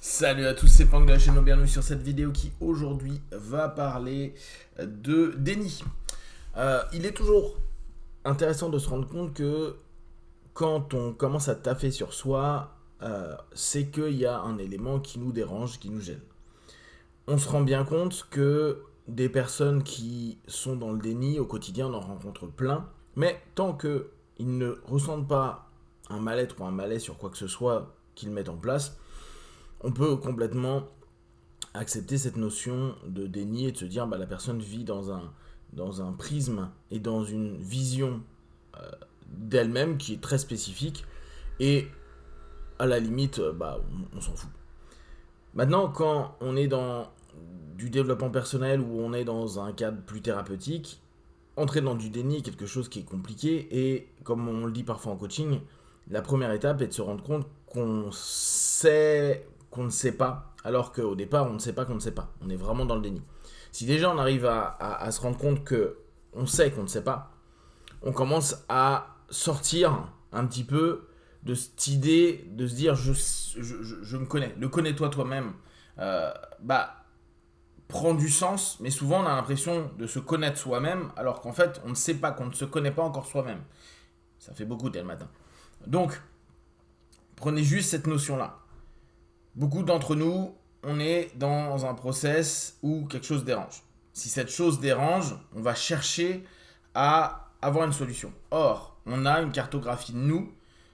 Salut à tous, c'est Pank de la chaîne, bienvenue sur cette vidéo qui aujourd'hui va parler de déni. Il est toujours intéressant de se rendre compte que quand on commence à taffer sur soi, c'est qu'il y a un élément qui nous dérange, qui nous gêne. On se rend bien compte que des personnes qui sont dans le déni au quotidien, on en rencontre plein, mais tant qu'ils ne ressentent pas un mal-être ou un malaise sur quoi que ce soit qu'ils mettent en place, on peut complètement accepter cette notion de déni et de se dire la personne vit dans un prisme et dans une vision d'elle-même qui est très spécifique et à la limite, on s'en fout. Maintenant, quand on est dans du développement personnel ou on est dans un cadre plus thérapeutique, entrer dans du déni est quelque chose qui est compliqué et comme on le dit parfois en coaching, la première étape est de se rendre compte qu'on sait qu'on ne sait pas, alors qu'au départ, on ne sait pas qu'on ne sait pas. On est vraiment dans le déni. Si déjà on arrive à se rendre compte qu'on sait qu'on ne sait pas, on commence à sortir un petit peu de cette idée de se dire je me connais. Le connais-toi toi-même prend du sens, mais souvent on a l'impression de se connaître soi-même, alors qu'en fait on ne sait pas, qu'on ne se connaît pas encore soi-même. Ça fait beaucoup dès le matin. Donc, prenez juste cette notion-là. Beaucoup d'entre nous, on est dans un process où quelque chose dérange. Si cette chose dérange, on va chercher à avoir une solution. Or, on a une cartographie de nous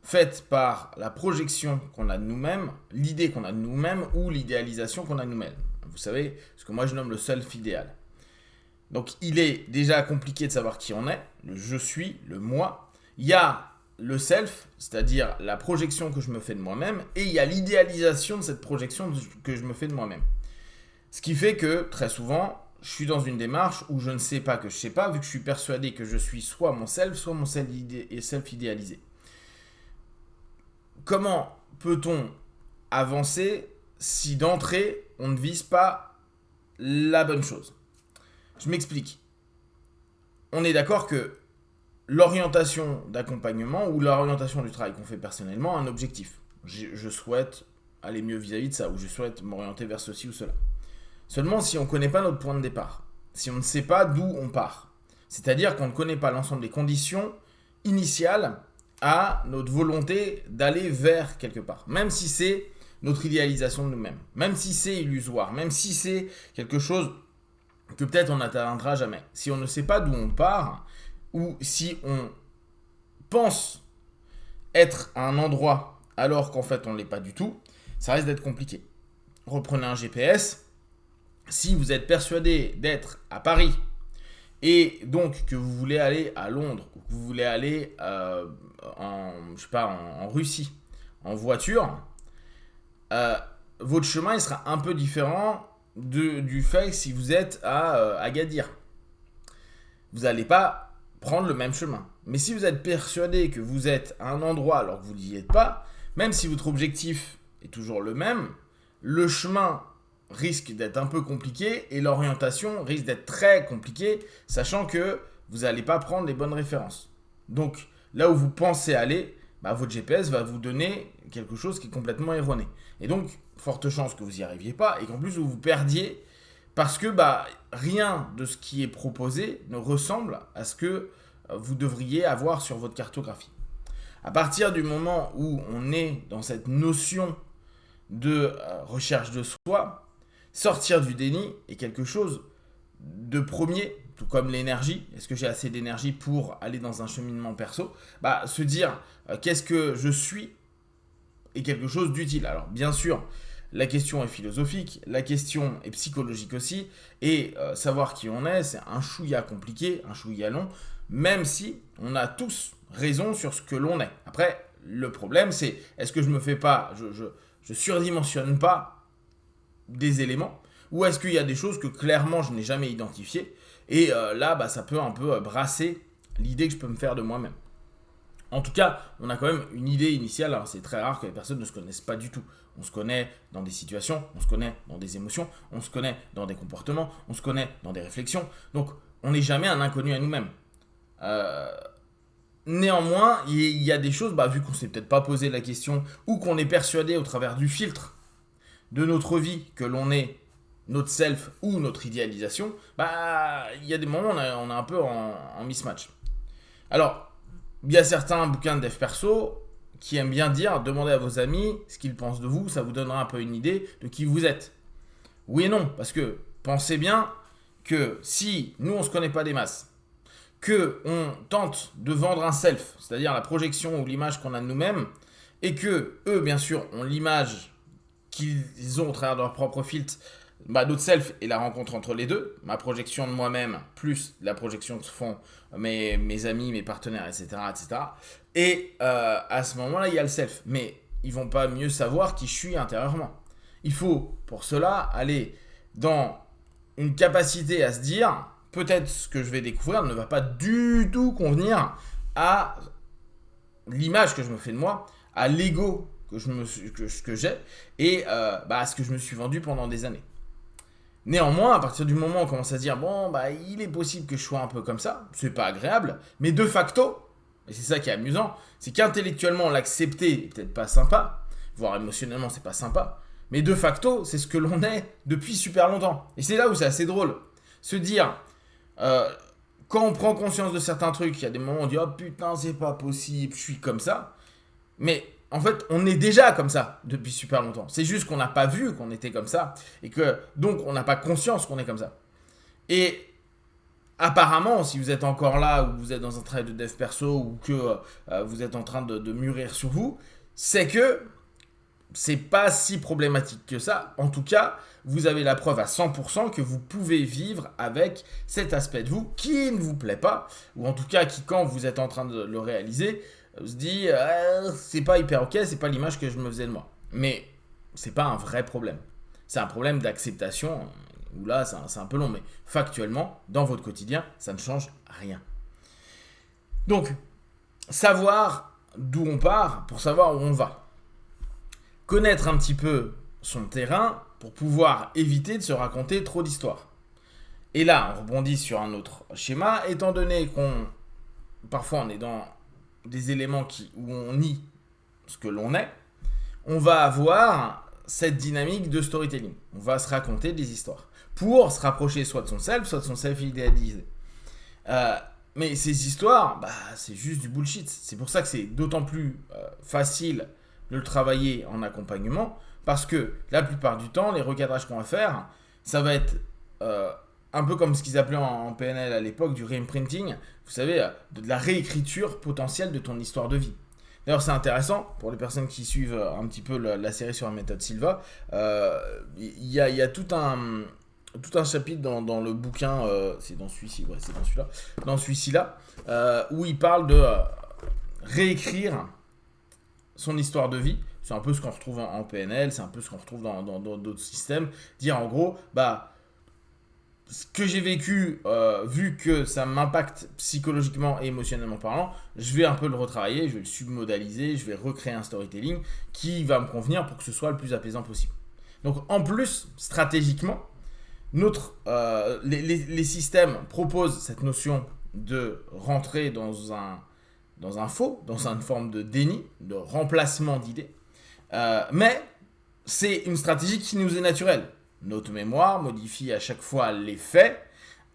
faite par la projection qu'on a de nous-mêmes, l'idée qu'on a de nous-mêmes ou l'idéalisation qu'on a de nous-mêmes. Vous savez, ce que moi je nomme le self-idéal. Donc, il est déjà compliqué de savoir qui on est, le je suis, le moi. Il y a le self, c'est-à-dire la projection que je me fais de moi-même, et il y a l'idéalisation de cette projection que je me fais de moi-même. Ce qui fait que, très souvent, je suis dans une démarche où je ne sais pas que je ne sais pas, vu que je suis persuadé que je suis soit mon self idéalisé. Comment peut-on avancer si d'entrée, on ne vise pas la bonne chose? Je m'explique. On est d'accord que l'orientation d'accompagnement ou l'orientation du travail qu'on fait personnellement a un objectif. Je souhaite aller mieux vis-à-vis de ça, ou je souhaite m'orienter vers ceci ou cela. Seulement si on ne connaît pas notre point de départ, si on ne sait pas d'où on part, c'est-à-dire qu'on ne connaît pas l'ensemble des conditions initiales à notre volonté d'aller vers quelque part, même si c'est notre idéalisation de nous-mêmes, même si c'est illusoire, même si c'est quelque chose que peut-être on n'atteindra jamais. Si on ne sait pas d'où on part, ou si on pense être à un endroit alors qu'en fait on ne l'est pas du tout, ça risque d'être compliqué. Reprenez un GPS, si vous êtes persuadé d'être à Paris et donc que vous voulez aller à Londres ou que vous voulez aller en Russie en voiture, votre chemin il sera un peu différent du fait que si vous êtes à Agadir. Vous n'allez pas prendre le même chemin. Mais si vous êtes persuadé que vous êtes à un endroit alors que vous n'y êtes pas, même si votre objectif est toujours le même, le chemin risque d'être un peu compliqué et l'orientation risque d'être très compliquée, sachant que vous n'allez pas prendre les bonnes références. Donc là où vous pensez aller, votre GPS va vous donner quelque chose qui est complètement erroné. Et donc, forte chance que vous n'y arriviez pas et qu'en plus vous vous perdiez parce que rien de ce qui est proposé ne ressemble à ce que vous devriez avoir sur votre cartographie. À partir du moment où on est dans cette notion de recherche de soi, sortir du déni est quelque chose de premier, tout comme l'énergie. Est-ce que j'ai assez d'énergie pour aller dans un cheminement perso? Se dire qu'est-ce que je suis est quelque chose d'utile. Alors bien sûr, la question est philosophique, la question est psychologique aussi, et savoir qui on est, c'est un chouïa compliqué, un chouïa long, même si on a tous raison sur ce que l'on est. Après, le problème c'est, est-ce que je me fais pas, je surdimensionne pas des éléments, ou est-ce qu'il y a des choses que clairement je n'ai jamais identifiées, et là, ça peut un peu brasser l'idée que je peux me faire de moi-même. En tout cas, on a quand même une idée initiale. Alors c'est très rare que les personnes ne se connaissent pas du tout. On se connaît dans des situations, on se connaît dans des émotions, on se connaît dans des comportements, on se connaît dans des réflexions. Donc, on n'est jamais un inconnu à nous-mêmes. Néanmoins, il y a des choses, vu qu'on ne s'est peut-être pas posé la question ou qu'on est persuadé au travers du filtre de notre vie que l'on est notre self ou notre idéalisation, bah il y a des moments où on est un peu en mismatch. Alors, il y a certains bouquins de dev perso qui aiment bien dire, demandez à vos amis ce qu'ils pensent de vous, ça vous donnera un peu une idée de qui vous êtes. Oui et non, parce que pensez bien que si nous on se connaît pas des masses, que on tente de vendre un self, c'est-à-dire la projection ou l'image qu'on a de nous-mêmes, et que eux bien sûr ont l'image qu'ils ont au travers de leur propre filtre, notre self et la rencontre entre les deux, ma projection de moi-même plus la projection que font mes amis, mes partenaires, etc. etc. Et à ce moment-là, il y a le self. Mais ils vont pas mieux savoir qui je suis intérieurement. Il faut pour cela aller dans une capacité à se dire, peut-être ce que je vais découvrir ne va pas du tout convenir à l'image que je me fais de moi, à l'ego que j'ai et à ce que je me suis vendu pendant des années. Néanmoins, à partir du moment où on commence à se dire, bon, il est possible que je sois un peu comme ça, c'est pas agréable, mais de facto, et c'est ça qui est amusant, c'est qu'intellectuellement, l'accepter est peut-être pas sympa, voire émotionnellement, c'est pas sympa, mais de facto, c'est ce que l'on est depuis super longtemps. Et c'est là où c'est assez drôle. Se dire, quand on prend conscience de certains trucs, il y a des moments où on dit, oh putain, c'est pas possible, je suis comme ça, mais en fait, on est déjà comme ça depuis super longtemps. C'est juste qu'on n'a pas vu qu'on était comme ça et que donc on n'a pas conscience qu'on est comme ça. Et apparemment, si vous êtes encore là ou vous êtes dans un travail de dev perso ou que vous êtes en train de mûrir sur vous, c'est que c'est pas si problématique que ça. En tout cas, vous avez la preuve à 100% que vous pouvez vivre avec cet aspect de vous qui ne vous plaît pas, ou en tout cas qui, quand vous êtes en train de le réaliser, se dit c'est pas hyper ok, c'est pas l'image que je me faisais de moi. Mais c'est pas un vrai problème. C'est un problème d'acceptation, où là c'est un peu long, mais factuellement, dans votre quotidien, ça ne change rien. Donc, savoir d'où on part pour savoir où on va. Connaître un petit peu son terrain pour pouvoir éviter de se raconter trop d'histoires. Et là, on rebondit sur un autre schéma, étant donné parfois on est dans des éléments où on nie ce que l'on est, on va avoir cette dynamique de storytelling. On va se raconter des histoires pour se rapprocher soit de son self idéalisé. Mais ces histoires, c'est juste du bullshit. C'est pour ça que c'est d'autant plus facile de le travailler en accompagnement, parce que la plupart du temps, les recadrages qu'on va faire, ça va être un peu comme ce qu'ils appelaient en PNL à l'époque du reimprinting, vous savez, de la réécriture potentielle de ton histoire de vie. D'ailleurs, c'est intéressant pour les personnes qui suivent un petit peu la série sur la méthode Silva. Il y a tout un chapitre dans le bouquin, c'est dans celui-ci, ouais, c'est dans celui-ci-là, où il parle de réécrire son histoire de vie. C'est un peu ce qu'on retrouve en PNL, c'est un peu ce qu'on retrouve dans d'autres systèmes. Dire en gros, ce que j'ai vécu, vu que ça m'impacte psychologiquement et émotionnellement parlant, je vais un peu le retravailler, je vais le submodaliser, je vais recréer un storytelling qui va me convenir pour que ce soit le plus apaisant possible. Donc en plus, stratégiquement, les systèmes proposent cette notion de rentrer dans un faux, dans une forme de déni, de remplacement d'idées. Mais c'est une stratégie qui nous est naturelle. Notre mémoire modifie à chaque fois les faits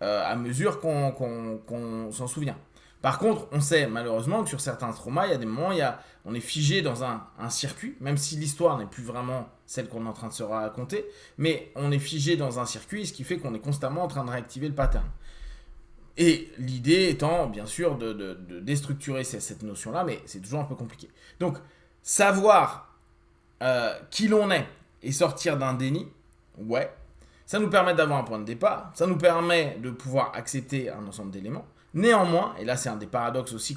à mesure qu'on s'en souvient. Par contre, on sait malheureusement que sur certains traumas, il y a des moments où on est figé dans un circuit, même si l'histoire n'est plus vraiment celle qu'on est en train de se raconter, mais on est figé dans un circuit, ce qui fait qu'on est constamment en train de réactiver le pattern. Et l'idée étant, bien sûr, de déstructurer cette notion-là, mais c'est toujours un peu compliqué. Donc, savoir qui l'on est et sortir d'un déni, ouais, ça nous permet d'avoir un point de départ, ça nous permet de pouvoir accepter un ensemble d'éléments. Néanmoins, et là c'est un des paradoxes aussi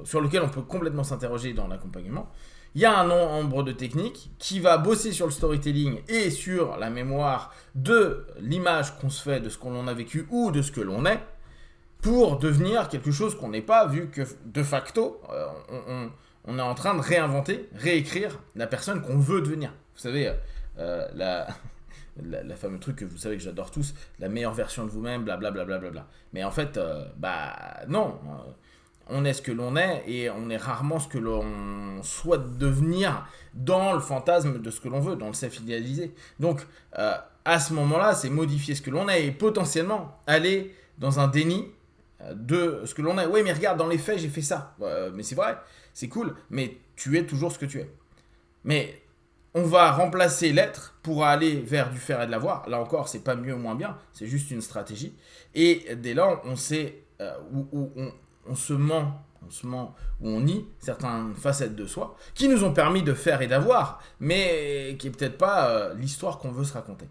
sur lequel on peut complètement s'interroger dans l'accompagnement, il y a un nombre de techniques qui va bosser sur le storytelling et sur la mémoire de l'image qu'on se fait de ce qu'on a vécu ou de ce que l'on est pour devenir quelque chose qu'on n'est pas, vu que de facto, on est en train de réinventer, réécrire la personne qu'on veut devenir. Vous savez, la fameuse truc que vous savez que j'adore tous, la meilleure version de vous-même, blablabla. Mais en fait, non. On est ce que l'on est et on est rarement ce que l'on souhaite devenir dans le fantasme de ce que l'on veut, dans le self-idéalisé. Donc, à ce moment-là, c'est modifier ce que l'on est et potentiellement aller dans un déni de ce que l'on est. Oui, mais regarde, dans les faits, j'ai fait ça. Mais c'est vrai, c'est cool, mais tu es toujours ce que tu es. Mais on va remplacer l'être pour aller vers du faire et de l'avoir. Là encore, c'est pas mieux ou moins bien, c'est juste une stratégie. Et dès lors, on sait où on se ment, où on nie certaines facettes de soi qui nous ont permis de faire et d'avoir, mais qui est peut-être pas l'histoire qu'on veut se raconter.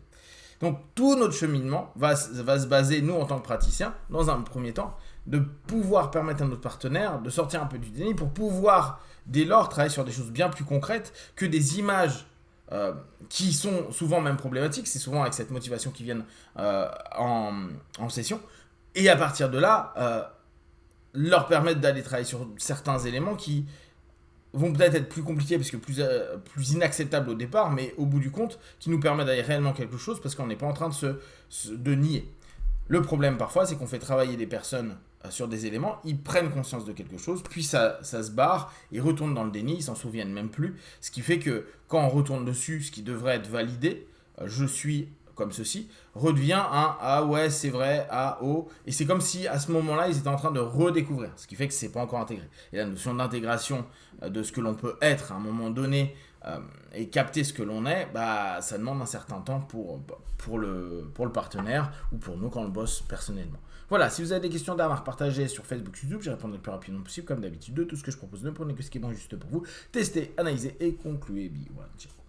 Donc tout notre cheminement va se baser, nous en tant que praticiens, dans un premier temps, de pouvoir permettre à notre partenaire de sortir un peu du déni pour pouvoir, dès lors, travailler sur des choses bien plus concrètes que des images qui sont souvent même problématiques. C'est souvent avec cette motivation qui viennent en session. Et à partir de là, leur permettre d'aller travailler sur certains éléments qui vont peut-être être plus compliqués parce que plus inacceptables au départ, mais au bout du compte, qui nous permettent d'aller réellement quelque chose parce qu'on n'est pas en train de nier. Le problème parfois, c'est qu'on fait travailler des personnes sur des éléments, ils prennent conscience de quelque chose, puis ça se barre, ils retournent dans le déni, ils s'en souviennent même plus, ce qui fait que quand on retourne dessus, ce qui devrait être validé, je suis comme ceci, redevient un ah ouais c'est vrai, ah oh, et c'est comme si à ce moment-là ils étaient en train de redécouvrir, ce qui fait que c'est pas encore intégré. Et la notion d'intégration de ce que l'on peut être à un moment donné et capter ce que l'on est, bah ça demande un certain temps pour le partenaire ou pour nous quand on le bosse personnellement. Voilà, si vous avez des questions d'armes à repartager sur Facebook, YouTube, je répondrai le plus rapidement possible comme d'habitude de tout ce que je propose. Ne prenez que ce qui est bon juste pour vous. Testez, analysez et concluez. Voilà, ciao.